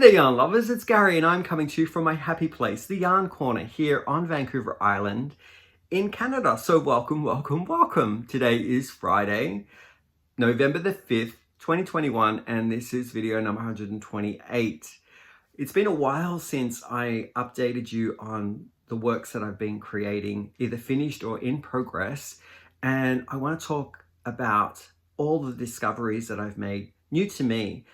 there, yarn lovers, it's Gary and I'm coming to you from my happy place, the Yarn Corner, here on Vancouver Island in Canada. So welcome, welcome, welcome. Today is Friday, November the 5th, 2021, and this is video number 128. It's been a while since I updated you on the works that I've been creating, either finished or in progress, and I want to talk about all the discoveries that I've made new to me.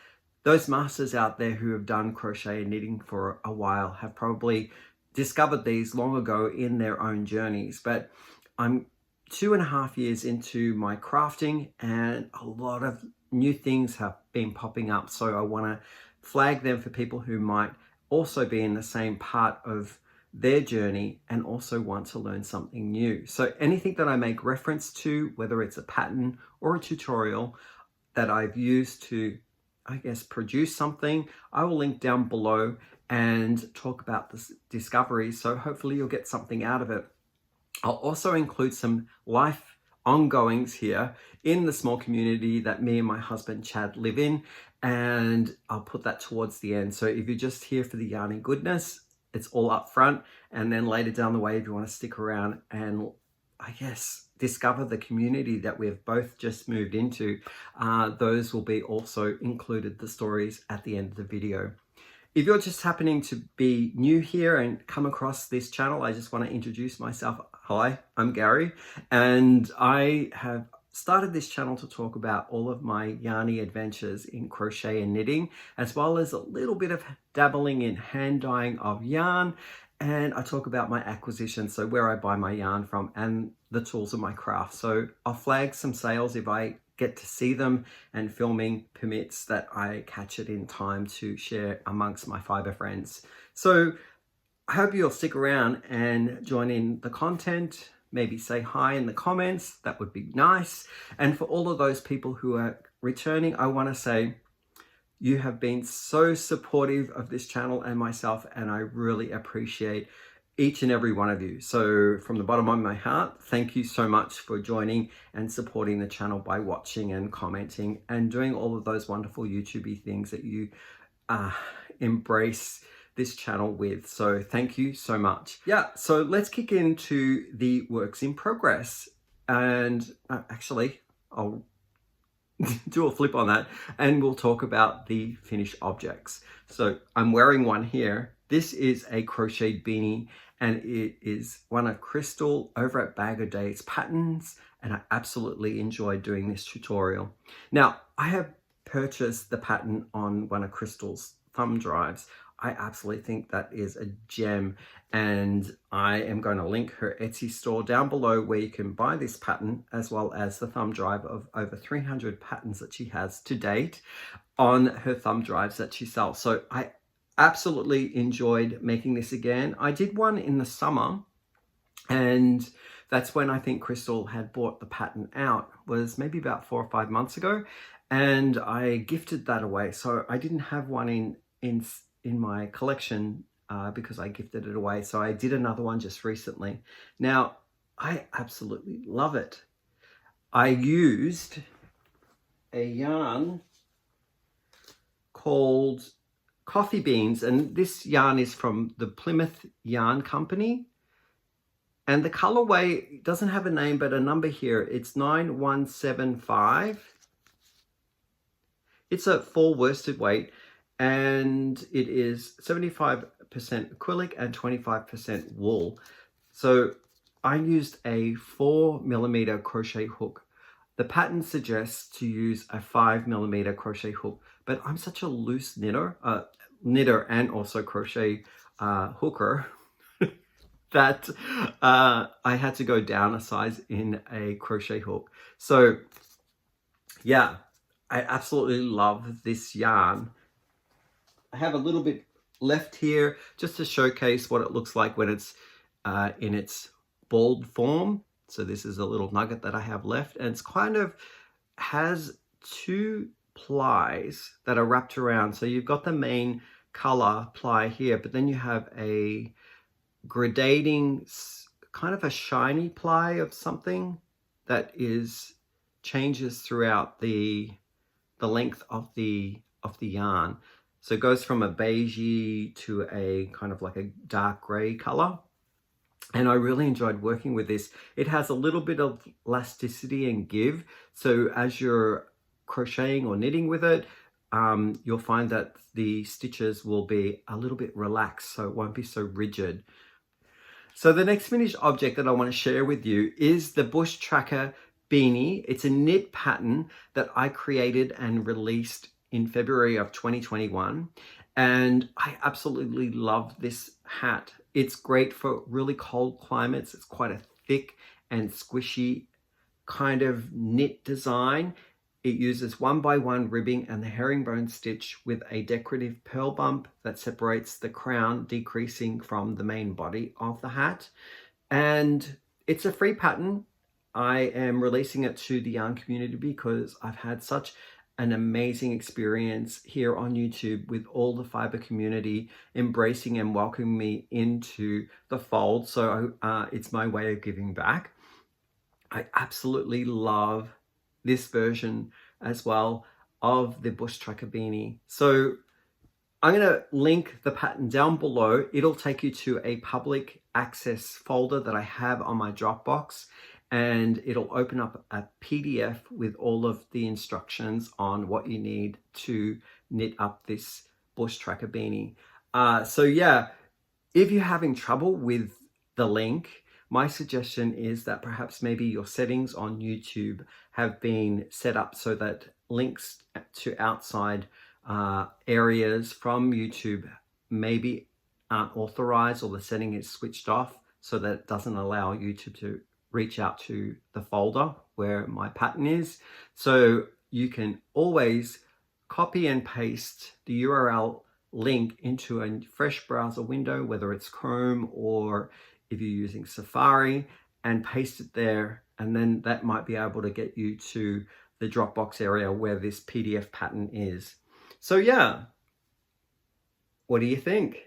Those masters out there who have done crochet and knitting for a while have probably discovered these long ago in their own journeys, but I'm 2.5 years into my crafting and a lot of new things have been popping up. So I want to flag them for people who might also be in the same part of their journey and also want to learn something new. So anything that I make reference to, whether it's a pattern or a tutorial that I've used to, I guess, produce something, I will link down below and talk about the discoveries. So hopefully you'll get something out of it. I'll also include some life ongoings here in the small community that me and my husband Chad live in, and I'll put that towards the end. So if you're just here for the yarning goodness, it's all up front, and then later down the way, if you want to stick around and, I guess, discover the community that we've both just moved into, those will be also included, the stories at the end of the video. If you're just happening to be new here and come across this channel, I just want to introduce myself. Hi, I'm Gary, and I have started this channel to talk about all of my yarny adventures in crochet and knitting, as well as a little bit of dabbling in hand dyeing of yarn. And I talk about my acquisitions, so where I buy my yarn from and the tools of my craft. So I'll flag some sales if I get to see them, and filming permits that I catch it in time to share amongst my fiber friends. So I hope you'll stick around and join in the content. Maybe say hi in the comments, that would be nice. And for all of those people who are returning, I want to say, you have been so supportive of this channel and myself, and I really appreciate each and every one of you. So from the bottom of my heart, thank you so much for joining and supporting the channel by watching and commenting and doing all of those wonderful YouTubey things that you embrace this channel with. So thank you so much. Yeah, so let's kick into the works in progress. And actually, I'll do a flip on that and we'll talk about the finished objects. So I'm wearing one here. This is a crocheted beanie, and it is one of Crystal over at Bag of Days patterns, and I absolutely enjoyed doing this tutorial. Now, I have purchased the pattern on one of Crystal's thumb drives. I absolutely think that is a gem, and I am going to link her Etsy store down below where you can buy this pattern, as well as the thumb drive of over 300 patterns that she has to date on her thumb drives that she sells. So I absolutely enjoyed making this again. I did one in the summer, and that's when I think Crystal had bought the pattern out, was maybe about 4 or 5 months ago, and I gifted that away. So I didn't have one in my collection because I gifted it away. So I did another one just recently. Now, I absolutely love it. I used a yarn called Coffee Beans, and this yarn is from the Plymouth Yarn Company. And the colorway doesn't have a name, but a number here. It's 9175. It's a full worsted weight, and it is 75% acrylic and 25% wool. So I used a 4mm crochet hook. The pattern suggests to use a 5mm crochet hook, but I'm such a loose knitter and also crochet hooker that I had to go down a size in a crochet hook. So yeah, I absolutely love this yarn. I have a little bit left here just to showcase what it looks like when it's in its balled form. So this is a little nugget that I have left, and it's kind of has 2 plies that are wrapped around. So you've got the main color ply here, but then you have a gradating, kind of a shiny ply of something that changes throughout the length of the yarn. So it goes from a beigey to a kind of like a dark gray color. And I really enjoyed working with this. It has a little bit of elasticity and give. So as you're crocheting or knitting with it, you'll find that the stitches will be a little bit relaxed, so it won't be so rigid. So the next finished object that I want to share with you is the Bush Tracker Beanie. It's a knit pattern that I created and released in February of 2021. And I absolutely love this hat. It's great for really cold climates. It's quite a thick and squishy kind of knit design. It uses 1x1 ribbing and the herringbone stitch with a decorative pearl bump that separates the crown, decreasing from the main body of the hat. And it's a free pattern. I am releasing it to the yarn community because I've had such an amazing experience here on YouTube with all the fiber community embracing and welcoming me into the fold. So it's my way of giving back. I absolutely love this version as well of the Bush Tracker Beanie. So I'm going to link the pattern down below. It'll take you to a public access folder that I have on my Dropbox, and it'll open up a PDF with all of the instructions on what you need to knit up this Bush Tracker Beanie. So yeah, if you're having trouble with the link, my suggestion is that perhaps maybe your settings on YouTube have been set up so that links to outside areas from YouTube maybe aren't authorized, or the setting is switched off so that it doesn't allow YouTube to reach out to the folder where my pattern is. So you can always copy and paste the URL link into a fresh browser window, whether it's Chrome or if you're using Safari, and paste it there, and then that might be able to get you to the Dropbox area where this PDF pattern is. So yeah, what do you think?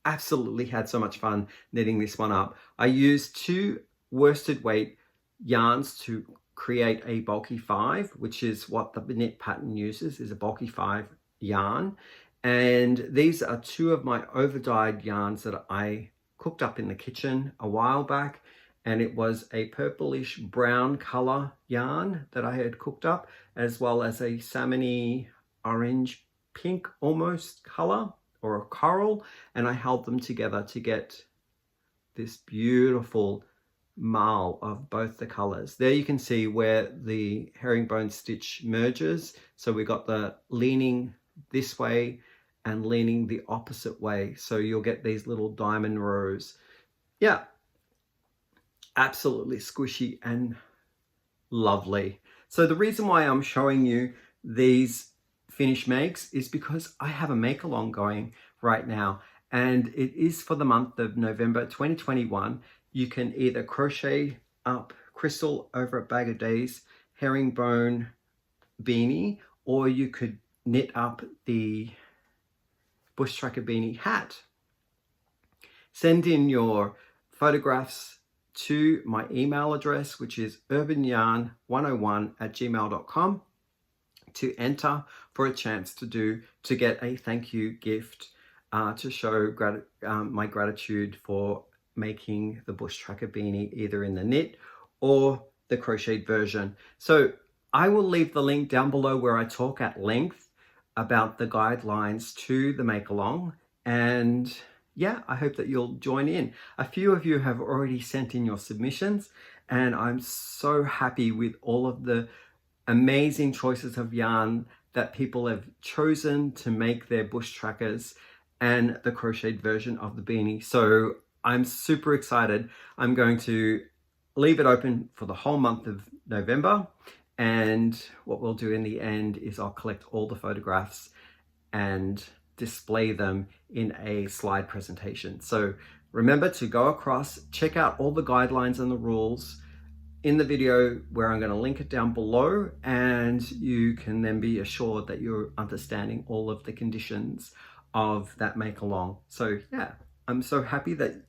Absolutely had so much fun knitting this one up. I used 2 worsted weight yarns to create a bulky 5, which is what the knit pattern uses, is a bulky 5 yarn. And these are 2 of my over dyed yarns that I cooked up in the kitchen a while back, and it was a purplish brown color yarn that I had cooked up, as well as a salmony orange pink almost color, or a coral, and I held them together to get this beautiful marl of both the colors. There you can see where the herringbone stitch merges, so we got the leaning this way and leaning the opposite way, so you'll get these little diamond rows. Yeah, absolutely squishy and lovely. So the reason why I'm showing you these finish makes is because I have a make along going right now, and it is for the month of November 2021. You can either crochet up Crystal over at Bag of Days herringbone beanie, or you could knit up the Bush Tracker Beanie hat. Send in your photographs to my email address, which is urbanyarn101@gmail.com, to enter for a chance to get a thank you gift to show my gratitude for making the Bush Tracker Beanie, either in the knit or the crocheted version. So I will leave the link down below where I talk at length about the guidelines to the make along, and yeah, I hope that you'll join in. A few of you have already sent in your submissions, and I'm so happy with all of the amazing choices of yarn that people have chosen to make their bush trackers and the crocheted version of the beanie. So I'm super excited. I'm going to leave it open for the whole month of November, and what we'll do in the end is I'll collect all the photographs and display them in a slide presentation. So remember to go across, check out all the guidelines and the rules in the video where I'm going to link it down below, and you can then be assured that you're understanding all of the conditions of that make along. So yeah, I'm so happy that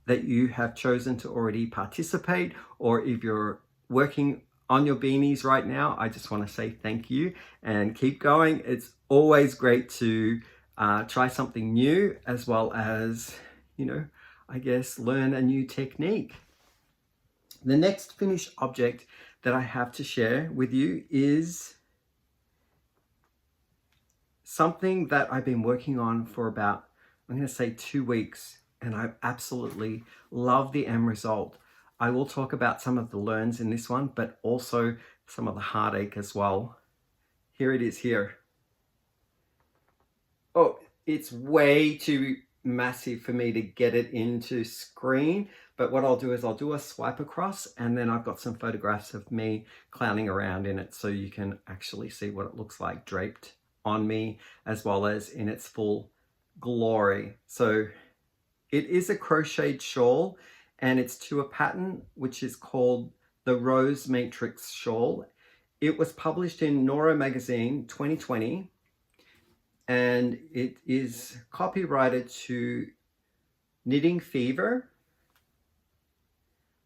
you have chosen to already participate, or if you're working on your beanies right now, I just want to say thank you and keep going. It's always great to try something new, as well as, I guess, learn a new technique. The next finished object that I have to share with you is something that I've been working on for about, I'm going to say 2 weeks, and I absolutely love the end result. I will talk about some of the learns in this one, but also some of the heartache as well. Here it is here. Oh, it's way too massive for me to get it into screen, but what I'll do is I'll do a swipe across, and then I've got some photographs of me clowning around in it so you can actually see what it looks like draped on me, as well as in its full glory. So it is a crocheted shawl, and it's to a pattern which is called the Rose Matrix Shawl. It was published in Nora Magazine 2020, and it is copyrighted to Knitting Fever.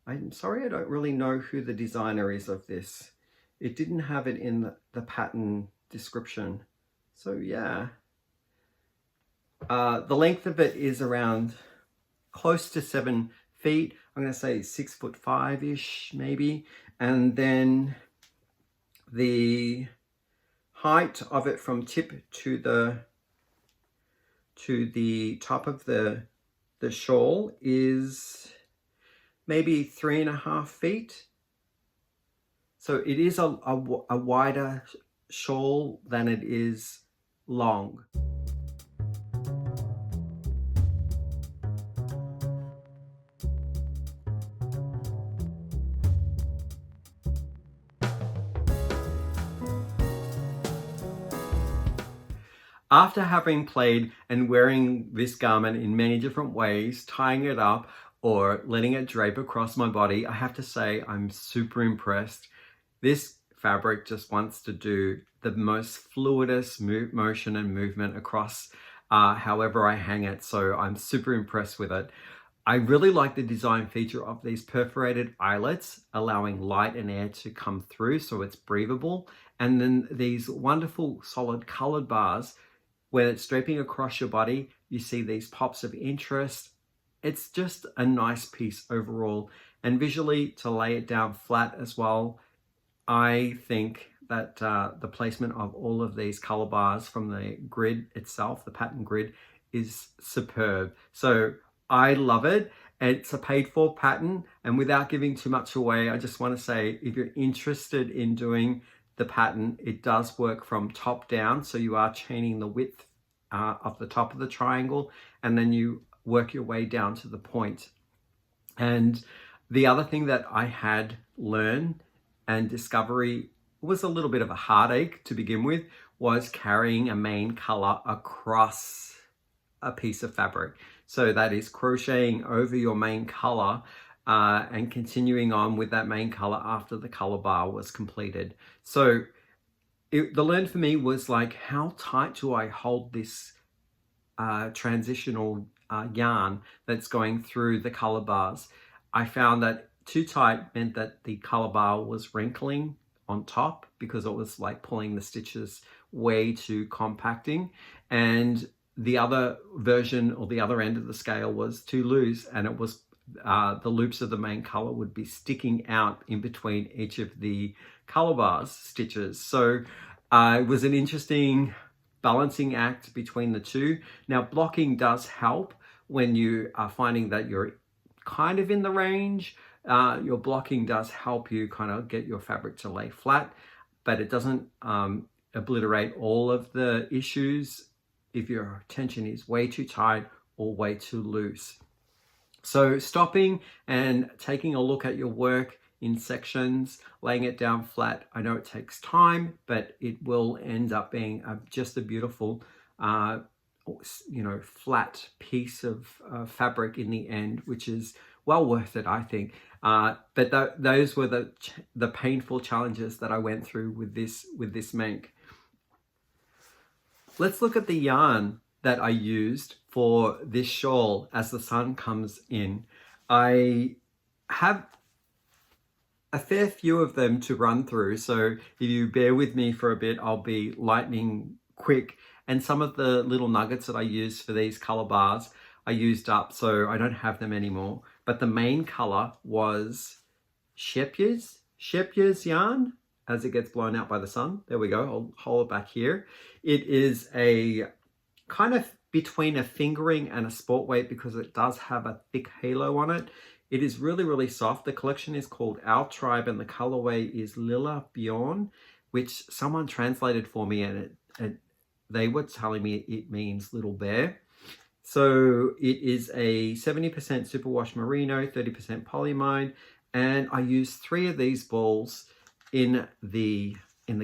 I'm sorry, I don't really know who the designer is of this. It didn't have it in the pattern description. So yeah. The length of it is around close to 7 feet. I'm going to say 6'5" maybe. And then the height of it from tip to the top of the shawl is maybe 3.5 feet. So it is a wider shawl than it is long. After having played and wearing this garment in many different ways, tying it up or letting it drape across my body, I have to say I'm super impressed. This fabric just wants to do the most fluidous motion and movement across however I hang it, so I'm super impressed with it. I really like the design feature of these perforated eyelets, allowing light and air to come through so it's breathable, and then these wonderful solid colored bars. When it's draping across your body, you see these pops of interest. It's just a nice piece overall. And visually, to lay it down flat as well, I think that the placement of all of these color bars from the grid itself, the pattern grid, is superb. So I love it. It's a paid for pattern. And without giving too much away, I just want to say, if you're interested in doing the pattern, it does work from top down, so you are chaining the width of the top of the triangle, and then you work your way down to the point. And the other thing that I had learned and discovery was a little bit of a heartache to begin with, was carrying a main color across a piece of fabric. So that is crocheting over your main color and continuing on with that main color after the color bar was completed. So the learn for me was like, how tight do I hold this transitional yarn that's going through the color bars? I found that too tight meant that the color bar was wrinkling on top because it was like pulling the stitches way too compacting, and the other version or the other end of the scale was too loose, and it was the loops of the main color would be sticking out in between each of the color bars stitches. So it was an interesting balancing act between the two. Now, blocking does help when you are finding that you're kind of in the range. Your blocking does help you kind of get your fabric to lay flat, but it doesn't obliterate all of the issues if your tension is way too tight or way too loose. So stopping and taking a look at your work in sections, laying it down flat. I know it takes time, but it will end up being just a beautiful, flat piece of fabric in the end, which is well worth it, I think. But those were the painful challenges that I went through with this make. Let's look at the yarn that I used for this shawl as the sun comes in. I have a fair few of them to run through, so if you bear with me for a bit, I'll be lightning quick And some of the little nuggets that I used for these color bars, I used up, so I don't have them anymore. But the main color was Shepya's yarn as it gets blown out by the sun. There we go, I'll hold it back here. It is a kind of between a fingering and a sport weight because it does have a thick halo on it. It is really, really soft. The collection is called Our Tribe and the colorway is Lilla Bjorn, which someone translated for me, and they were telling me it means little bear. So it is a 70% superwash merino, 30% polyamide, and I used 3 of these balls in the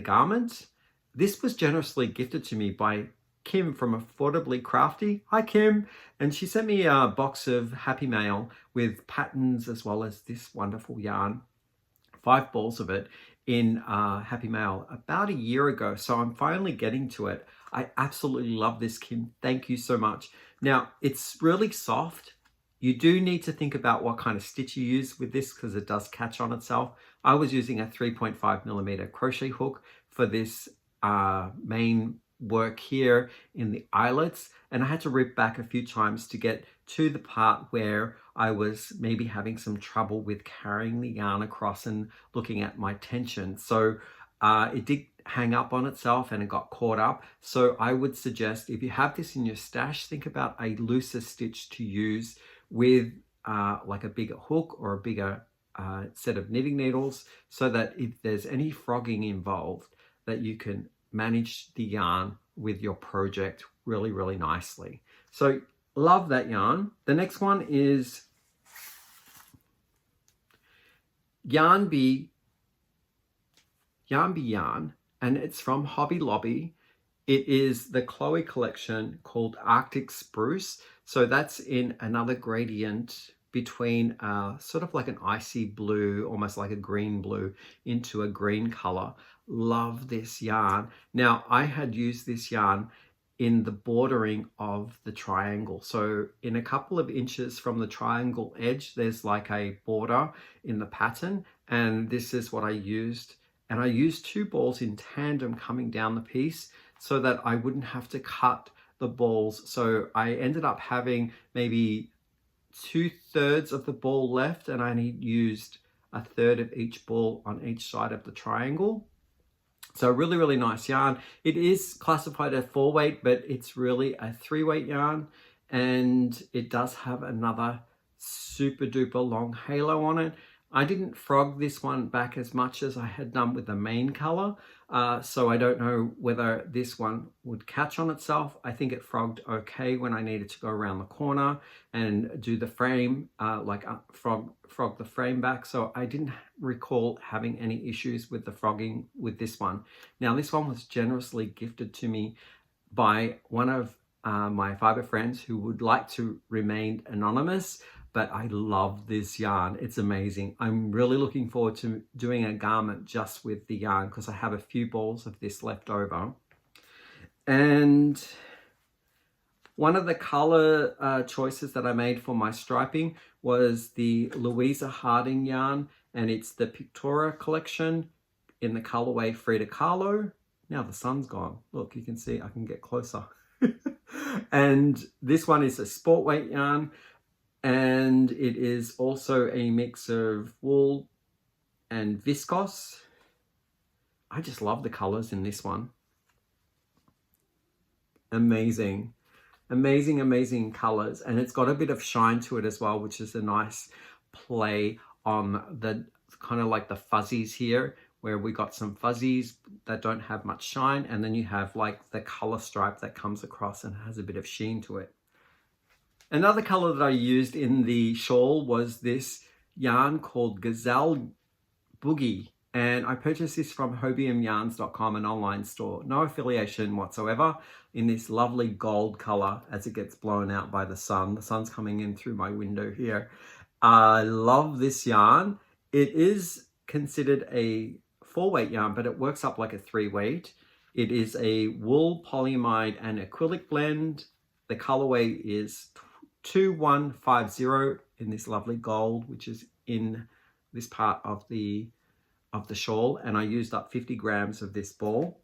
garment. This was generously gifted to me by Kim from Affordably Crafty. Hi Kim. And she sent me a box of Happy Mail with patterns as well as this wonderful yarn, 5 balls of it in Happy Mail about a year ago. So I'm finally getting to it. I absolutely love this, Kim. Thank you so much. Now it's really soft. You do need to think about what kind of stitch you use with this because it does catch on itself. I was using a 3.5mm crochet hook for this main work here in the eyelets, and I had to rip back a few times to get to the part where I was maybe having some trouble with carrying the yarn across and looking at my tension. So it did hang up on itself and it got caught up. So I would suggest if you have this in your stash, think about a looser stitch to use with like a bigger hook or a bigger set of knitting needles, so that if there's any frogging involved, that you can manage the yarn with your project really, really nicely. So love that yarn. The next one is Yarn Bee Yarn, and it's from Hobby Lobby. It is the Chloe collection called Arctic Spruce. So that's in another gradient between sort of like an icy blue, almost like a green blue, into a green color. Love this yarn. Now I had used this yarn in the bordering of the triangle. So in a couple of inches from the triangle edge, there's like a border in the pattern, and this is what I used. And I used 2 balls in tandem coming down the piece so that I wouldn't have to cut the balls. So I ended up having maybe 2/3 of the ball left, and I only used 1/3 of each ball on each side of the triangle. So really, really nice yarn. It is classified as 4 weight, but it's really a 3 weight yarn, and it does have another super duper long halo on it. I didn't frog this one back as much as I had done with the main color, so I don't know whether this one would catch on itself. I think it frogged okay when I needed to go around the corner and do the frame, frog the frame back, so I didn't recall having any issues with the frogging with this one. Now this one was generously gifted to me by one of my fiber friends who would like to remain anonymous, but I love this yarn. It's amazing. I'm really looking forward to doing a garment just with the yarn because I have a few balls of this left over. And one of the color choices that I made for my striping was the Louisa Harding yarn, and it's the Pictora collection in the colorway Frida Kahlo. Now the sun's gone. Look, you can see I can get closer. And this one is a sport weight yarn, and it is also a mix of wool and viscose. I just love the colors in this one. Amazing, amazing, amazing colors. And it's got a bit of shine to it as well, which is a nice play on the kind of like the fuzzies here, where we got some fuzzies that don't have much shine, and then you have like the color stripe that comes across and has a bit of sheen to it. Another color that I used in the shawl was this yarn called Gazelle Boogie, and I purchased this from hobiumyarns.com, an online store. No affiliation whatsoever, in this lovely gold color as it gets blown out by the sun. The sun's coming in through my window here. I love this yarn. It is considered a 4 weight yarn, but it works up like a 3 weight. It is a wool, polyamide, and acrylic blend. The colorway is 2150 in this lovely gold, which is in this part of the shawl, and I used up 50 grams of this ball.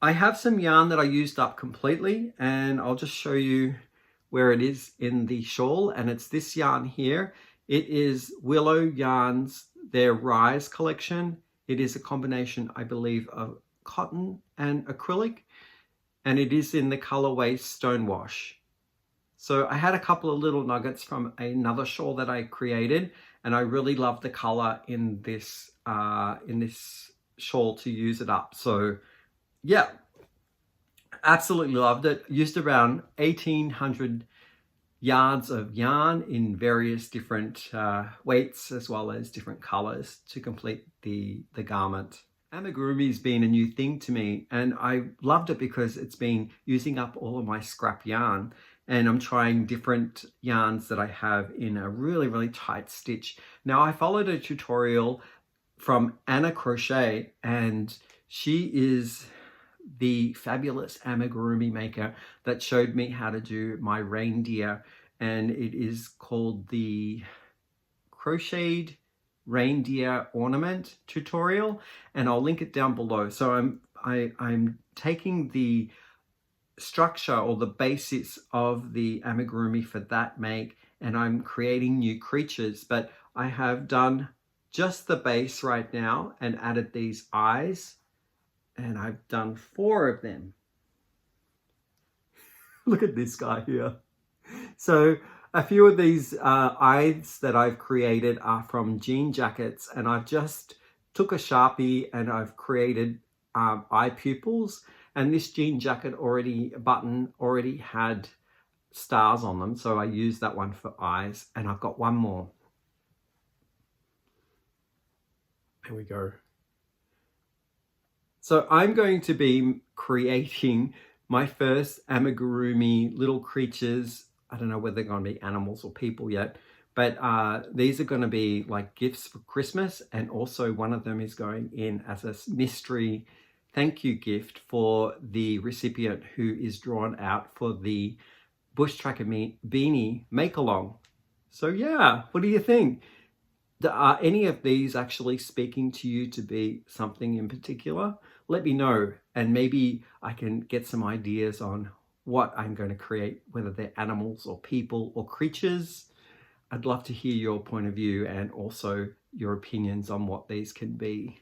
I have some yarn that I used up completely, and I'll just show you where it is in the shawl, and it's this yarn here. It is Willow Yarns, their Rise collection. It is a combination, I believe, of cotton and acrylic, and it is in the colorway Stonewash. So I had a couple of little nuggets from another shawl that I created, and I really love the color in this shawl to use it up. So yeah, absolutely loved it. Used around 1,800 yards of yarn in various different weights as well as different colors to complete the garment. Amigurumi has been a new thing to me, and I loved it because it's been using up all of my scrap yarn, and I'm trying different yarns that I have in a really, really tight stitch. Now, I followed a tutorial from Anna Crochet, and she is the fabulous amigurumi maker that showed me how to do my reindeer, and it is called the Crocheted Reindeer Ornament tutorial, and I'll link it down below. So I'm taking the structure or the basis of the amigurumi for that make, and I'm creating new creatures, but I have done just the base right now and added these eyes, and I've done 4 of them. Look at this guy here. So a few of these eyes that I've created are from jean jackets, and I've just took a Sharpie and I've created eye pupils, and this jean jacket button already had stars on them, so I used that one for eyes, and I've got one more. There we go. So I'm going to be creating my first amigurumi little creatures. I don't know whether they're going to be animals or people yet, but these are going to be like gifts for Christmas, and also one of them is going in as a mystery thank you gift for the recipient who is drawn out for the Bush Tracker Beanie make-along. So yeah, what do you think? Are any of these actually speaking to you to be something in particular? Let me know, and maybe I can get some ideas on what I'm going to create, whether they're animals or people or creatures. I'd love to hear your point of view and also your opinions on what these can be.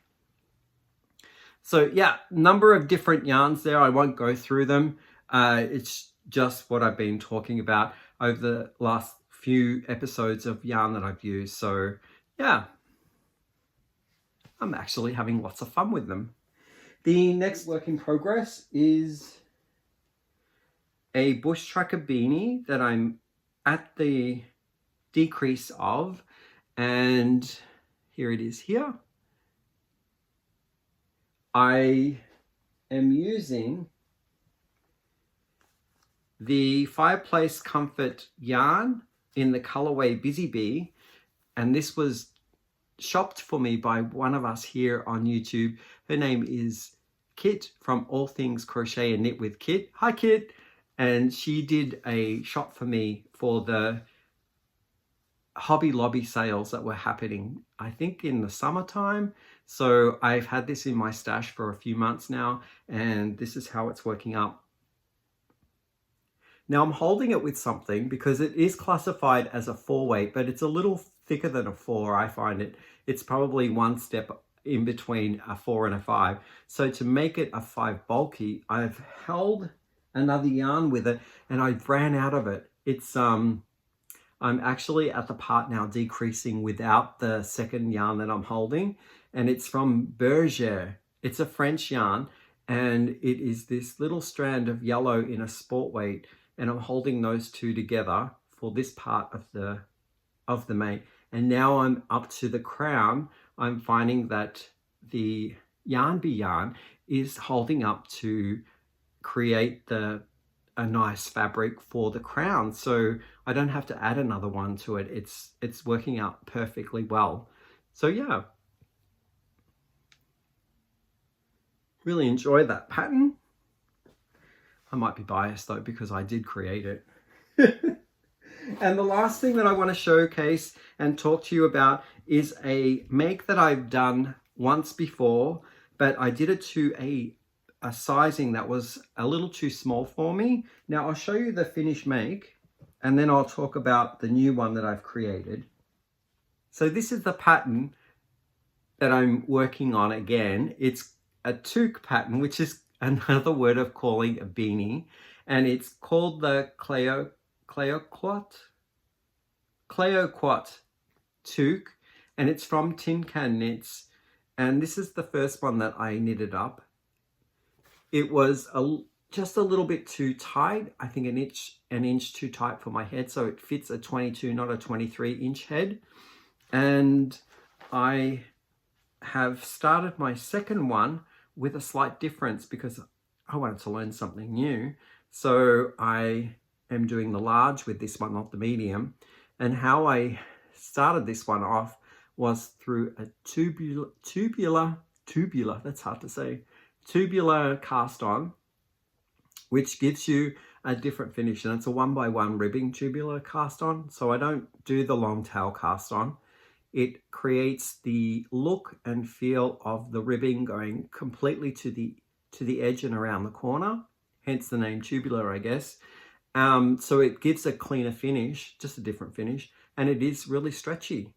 So yeah, number of different yarns there. I won't go through them. It's just what I've been talking about over the last few episodes of yarn that I've used. So yeah, I'm actually having lots of fun with them. The next work in progress is a Bush Tracker beanie that I'm at the decrease of, and here it is here. I am using the Fireplace Comfort yarn in the colorway Busy Bee, and this was shopped for me by one of us here on YouTube. Her name is Kit from All Things Crochet and Knit with Kit. Hi Kit! And she did a shop for me for the Hobby Lobby sales that were happening, I think in the summertime. So I've had this in my stash for a few months now, and this is how it's working up. Now I'm holding it with something because it is classified as a 4 weight, but it's a little thicker than a 4, I find it. It's probably one step in between a 4 and a 5. So to make it a 5 bulky, I've held another yarn with it, and I ran out of it. It's I'm actually at the part now decreasing without the second yarn that I'm holding, and it's from Berger. It's a French yarn, and it is this little strand of yellow in a sport weight, and I'm holding those two together for this part of the mate. And now I'm up to the crown. I'm finding that the yarn bee yarn is holding up to create a nice fabric for the crown, so I don't have to add another one to it. It's working out perfectly well. So yeah, really enjoy that pattern. I might be biased though because I did create it. And the last thing that I want to showcase and talk to you about is a make that I've done once before, but I did it to a a sizing that was a little too small for me. Now I'll show you the finished make, and then I'll talk about the new one that I've created. So this is the pattern that I'm working on again. It's a toque pattern, which is another word of calling a beanie, and it's called the Clayoquot toque, and it's from Tin Can Knits, and this is the first one that I knitted up. It was just a little bit too tight, I think an inch too tight for my head, so it fits a 22, not a 23-inch head. And I have started my second one with a slight difference because I wanted to learn something new. So I am doing the large with this one, not the medium. And how I started this one off was through a tubular, that's hard to say, tubular cast on, which gives you a different finish, and it's a 1x1 ribbing tubular cast on. So I don't do the long tail cast on. It creates the look and feel of the ribbing going completely to the edge and around the corner, hence the name tubular, I guess. So it gives a cleaner finish, just a different finish, and it is really stretchy.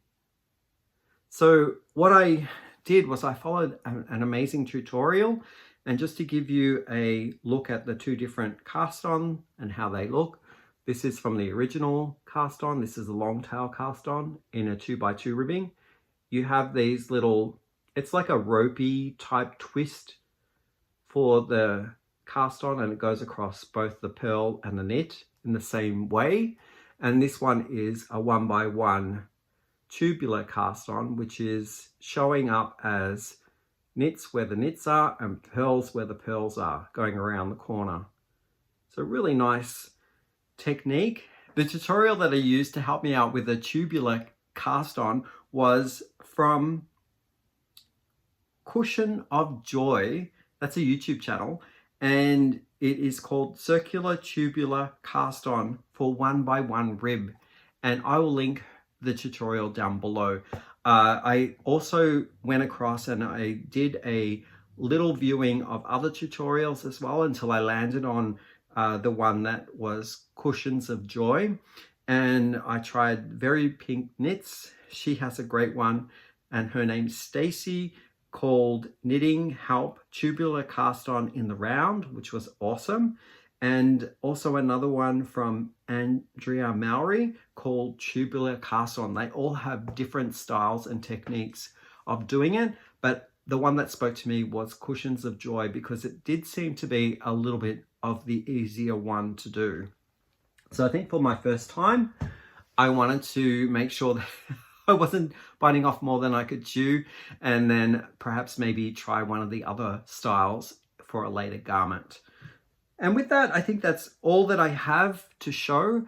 So what I did was I followed an amazing tutorial, and just to give you a look at the two different cast on and how they look, this is from the original cast on. This is a long tail cast on in a 2x2 ribbing. You have these little, it's like a ropey type twist for the cast on, and it goes across both the purl and the knit in the same way. And this one is a 1x1 tubular cast on, which is showing up as knits where the knits are and pearls where the pearls are, going around the corner. So really nice technique. The tutorial that I used to help me out with the tubular cast on was from Cushion of Joy. That's a YouTube channel, and it is called Circular Tubular Cast On for 1x1 rib, and I will link the tutorial down below. I also went across and I did a little viewing of other tutorials as well until I landed on the one that was Cushions of Joy, and I tried Very Pink Knits. She has a great one, and her name's Stacy, called Knitting Help Tubular Cast On in the Round, which was awesome. And also another one from Andrea Mowry called Tubular Cast On. They all have different styles and techniques of doing it, but the one that spoke to me was Cushions of Joy because it did seem to be a little bit of the easier one to do. So I think for my first time, I wanted to make sure that I wasn't biting off more than I could chew, and then perhaps maybe try one of the other styles for a later garment. And with that, I think that's all that I have to show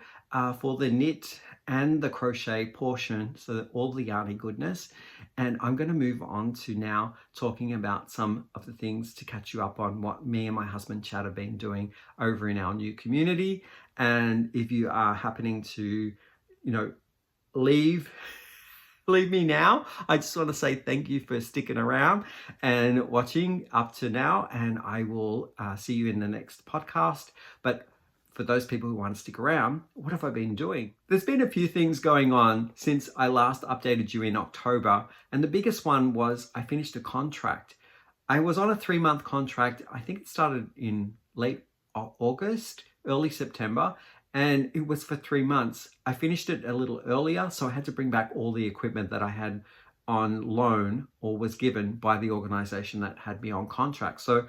for the knit and the crochet portion, so all the yarny goodness. And I'm going to move on to now talking about some of the things to catch you up on what me and my husband Chad have been doing over in our new community. And if you are happening to, leave me now, I just want to say thank you for sticking around and watching up to now, and I will see you in the next podcast. But for those people who want to stick around, what have I been doing? There's been a few things going on since I last updated you in October, and the biggest one was I finished a contract. I was on a 3-month contract. I think it started in late August, early September, and it was for 3 months. I finished it a little earlier, so I had to bring back all the equipment that I had on loan or was given by the organization that had me on contract. So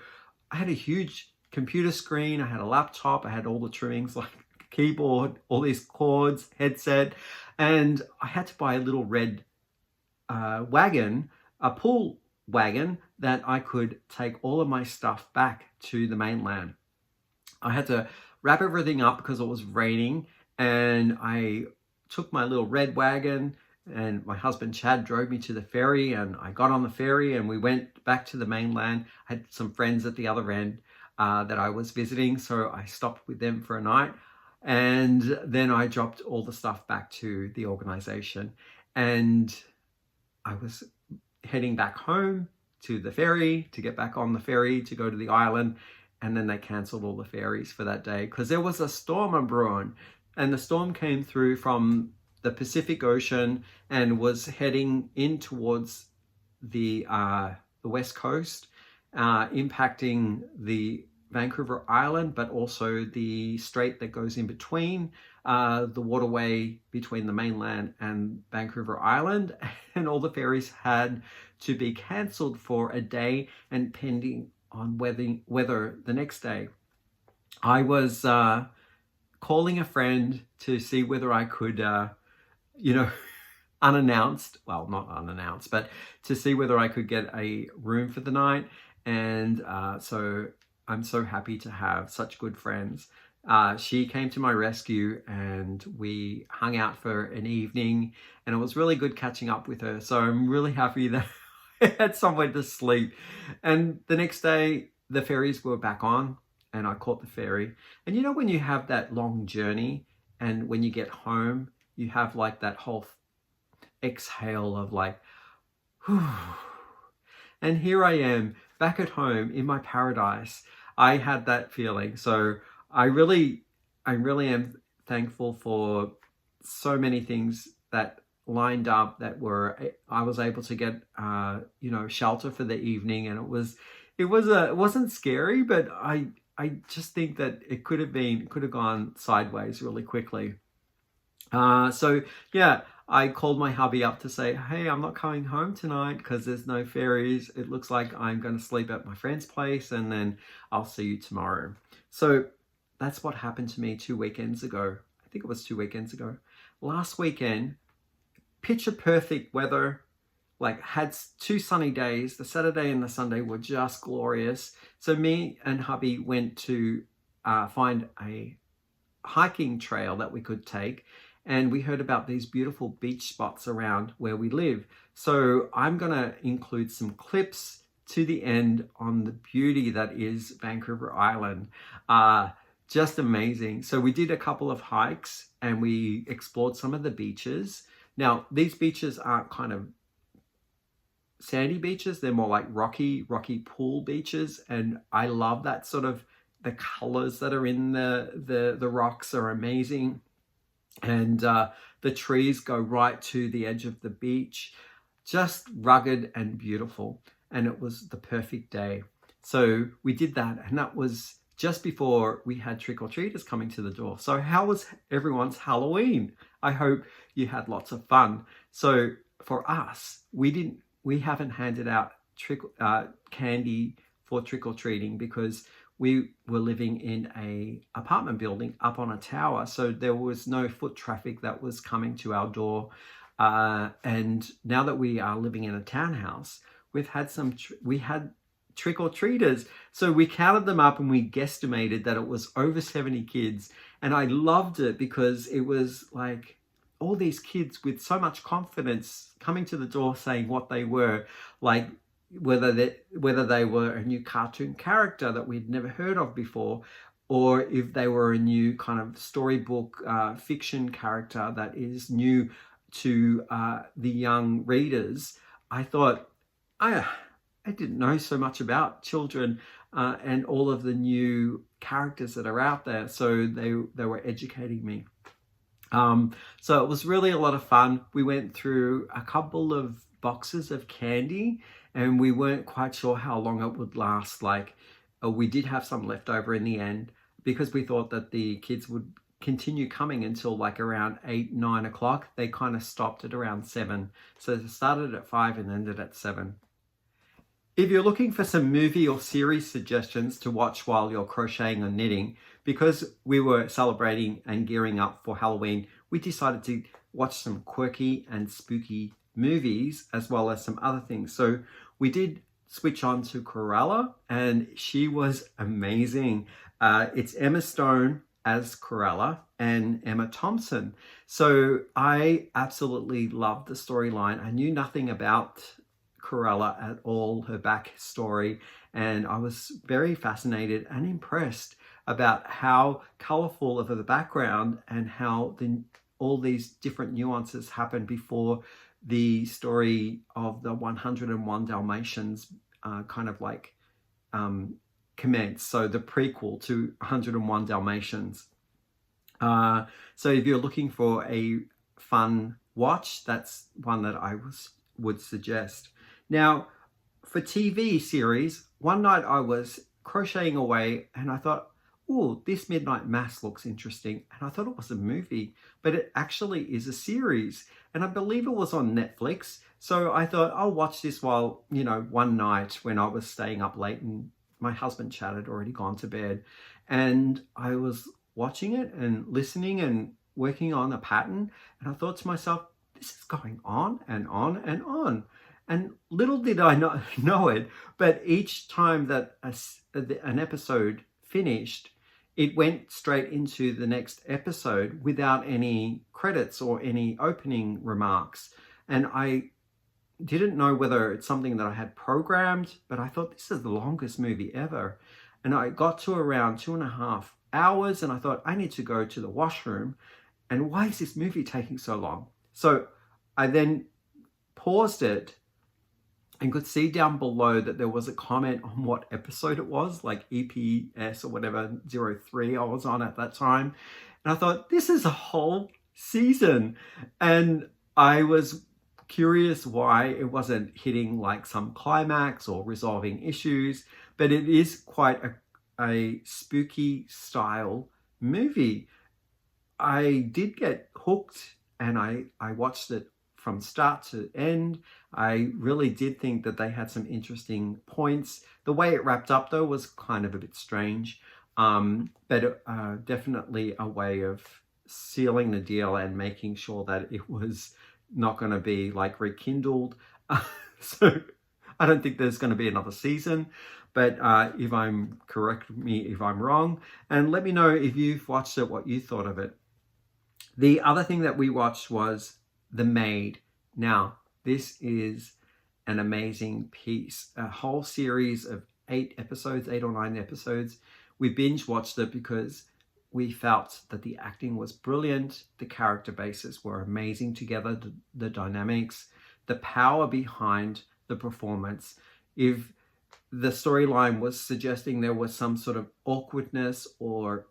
I had a huge computer screen, I had a laptop, I had all the trimmings like keyboard, all these cords, headset, and I had to buy a little red wagon, a pull wagon that I could take all of my stuff back to the mainland. I had to wrap everything up because it was raining, and I took my little red wagon, and my husband Chad drove me to the ferry, and I got on the ferry and we went back to the mainland. I had some friends at the other end that I was visiting, so I stopped with them for a night, and then I dropped all the stuff back to the organization, and I was heading back home to the ferry, to get back on the ferry, to go to the island. And then they cancelled all the ferries for that day because there was a storm brewing. And the storm came through from the Pacific Ocean and was heading in towards the West Coast, impacting the Vancouver Island, but also the strait that goes in between, the waterway between the mainland and Vancouver Island. And all the ferries had to be cancelled for a day and pending on weather the next day. I was calling a friend to see whether I could, unannounced, well, not unannounced, but to see whether I could get a room for the night. And so I'm so happy to have such good friends. She came to my rescue and we hung out for an evening, and it was really good catching up with her. So I'm really happy that I had somewhere to sleep. And the next day, the ferries were back on and I caught the ferry. And you know, when you have that long journey and when you get home, you have like that whole exhale of like, whew. And here I am back at home in my paradise. I had that feeling. So I really am thankful for so many things that lined up that I was able to get shelter for the evening, and it wasn't scary, but I just think that it could have gone sideways really quickly. So yeah, I called my hubby up to say, hey, I'm not coming home tonight because there's no ferries. It looks like I'm going to sleep at my friend's place and then I'll see you tomorrow. So that's what happened to me 2 weekends ago. I think it was 2 weekends ago. Last weekend, picture perfect weather, like had 2 sunny days. The Saturday and the Sunday were just glorious. So me and hubby went to find a hiking trail that we could take. And we heard about these beautiful beach spots around where we live. So I'm gonna include some clips to the end on the beauty that is Vancouver Island. Just amazing. So we did a couple of hikes and we explored some of the beaches. Now, these beaches aren't kind of sandy beaches. They're more like rocky pool beaches. And I love that sort of, the colors that are in the rocks are amazing. And the trees go right to the edge of the beach, just rugged and beautiful. And it was the perfect day. So we did that, and that was just before we had trick-or-treaters coming to the door. So how was everyone's Halloween? I hope you had lots of fun. So for us, we haven't handed out candy for trick-or-treating because we were living in a apartment building up on a tower. So there was no foot traffic that was coming to our door. And now that we are living in a townhouse, we had trick-or-treaters. So we counted them up and we guesstimated that it was over 70 kids. And I loved it because it was like all these kids with so much confidence coming to the door saying what they were, like whether they were a new cartoon character that we'd never heard of before, or if they were a new kind of storybook fiction character that is new to the young readers. I thought, I didn't know so much about children and all of the new characters that are out there. So they were educating me. So it was really a lot of fun. We went through a couple of boxes of candy and we weren't quite sure how long it would last. Like we did have some left over in the end because we thought that the kids would continue coming until like around 8-9 o'clock. They kind of stopped at around 7. So it started at 5 and ended at 7. If you're looking for some movie or series suggestions to watch while you're crocheting or knitting, because we were celebrating and gearing up for Halloween, we decided to watch some quirky and spooky movies as well as some other things. So we did switch on to Cruella and she was amazing. It's Emma Stone as Cruella and Emma Thompson. So I absolutely loved the storyline. I knew nothing about Cruella at all, her backstory, and I was very fascinated and impressed about how colorful of the background and how all these different nuances happened before the story of the 101 Dalmatians kind of like commenced. So the prequel to 101 Dalmatians. So if you're looking for a fun watch, that's one that I would suggest. Now, for TV series, one night I was crocheting away and I thought, oh, this Midnight Mass looks interesting. And I thought it was a movie, but it actually is a series. And I believe it was on Netflix. So I thought I'll watch this while, one night when I was staying up late and my husband Chad had already gone to bed. And I was watching it and listening and working on a pattern. And I thought to myself, this is going on and on and on. And little did I know it, but each time that an episode finished, it went straight into the next episode without any credits or any opening remarks. And I didn't know whether it's something that I had programmed, but I thought this is the longest movie ever. And I got to around 2.5 hours and I thought I need to go to the washroom. And why is this movie taking so long? So I then paused it and could see down below that there was a comment on what episode it was, like EPS or whatever, 03 I was on at that time. And I thought, this is a whole season. And I was curious why it wasn't hitting like some climax or resolving issues, but it is quite a spooky style movie. I did get hooked and I watched it from start to end. I really did think that they had some interesting points. The way it wrapped up though was kind of a bit strange, but definitely a way of sealing the deal and making sure that it was not going to be like rekindled. So I don't think there's going to be another season, but if I'm correct me if I'm wrong, and let me know if you've watched it, what you thought of it. The other thing that we watched was The Maid. Now, this is an amazing piece, a whole series of 8 or 9 episodes. We binge watched it because we felt that the acting was brilliant, the character bases were amazing together, the dynamics, the power behind the performance. If the storyline was suggesting there was some sort of awkwardness or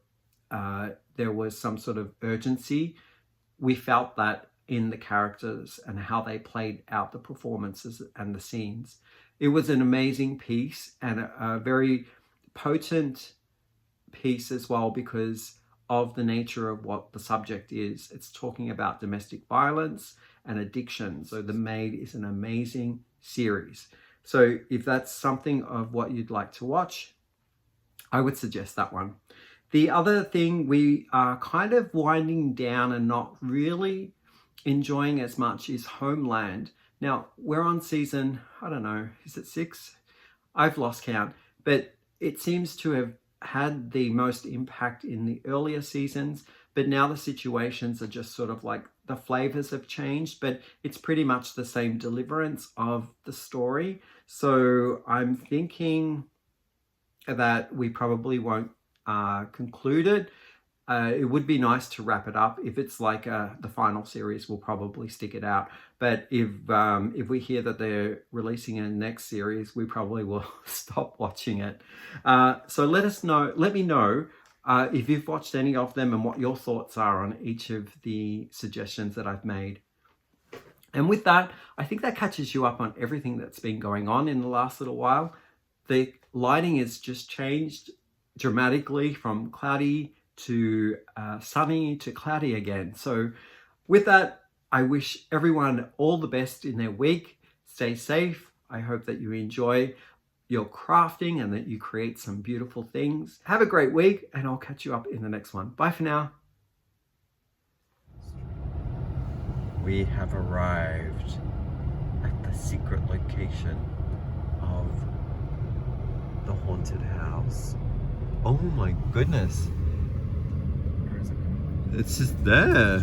there was some sort of urgency, we felt that in the characters and how they played out the performances and the scenes. It was an amazing piece and a very potent piece as well because of the nature of what the subject is. It's talking about domestic violence and addiction. So The Maid is an amazing series. So if that's something of what you'd like to watch, I would suggest that one. The other thing, we are kind of winding down and not really enjoying as much is Homeland. Now, we're on season, I don't know, is it 6? I've lost count, but it seems to have had the most impact in the earlier seasons, but now the situations are just sort of like the flavors have changed, but it's pretty much the same deliverance of the story. So I'm thinking that we probably won't conclude it. It would be nice to wrap it up. If it's like the final series, we'll probably stick it out. But if we hear that they're releasing a next series, we probably will stop watching it. So let me know if you've watched any of them and what your thoughts are on each of the suggestions that I've made. And with that, I think that catches you up on everything that's been going on in the last little while. The lighting has just changed dramatically from cloudy to sunny to cloudy again. So with that, I wish everyone all the best in their week. Stay safe. I hope that you enjoy your crafting and that you create some beautiful things. Have a great week and I'll catch you up in the next one. Bye for now. We have arrived at the secret location of the haunted house. Oh my goodness. It's just there.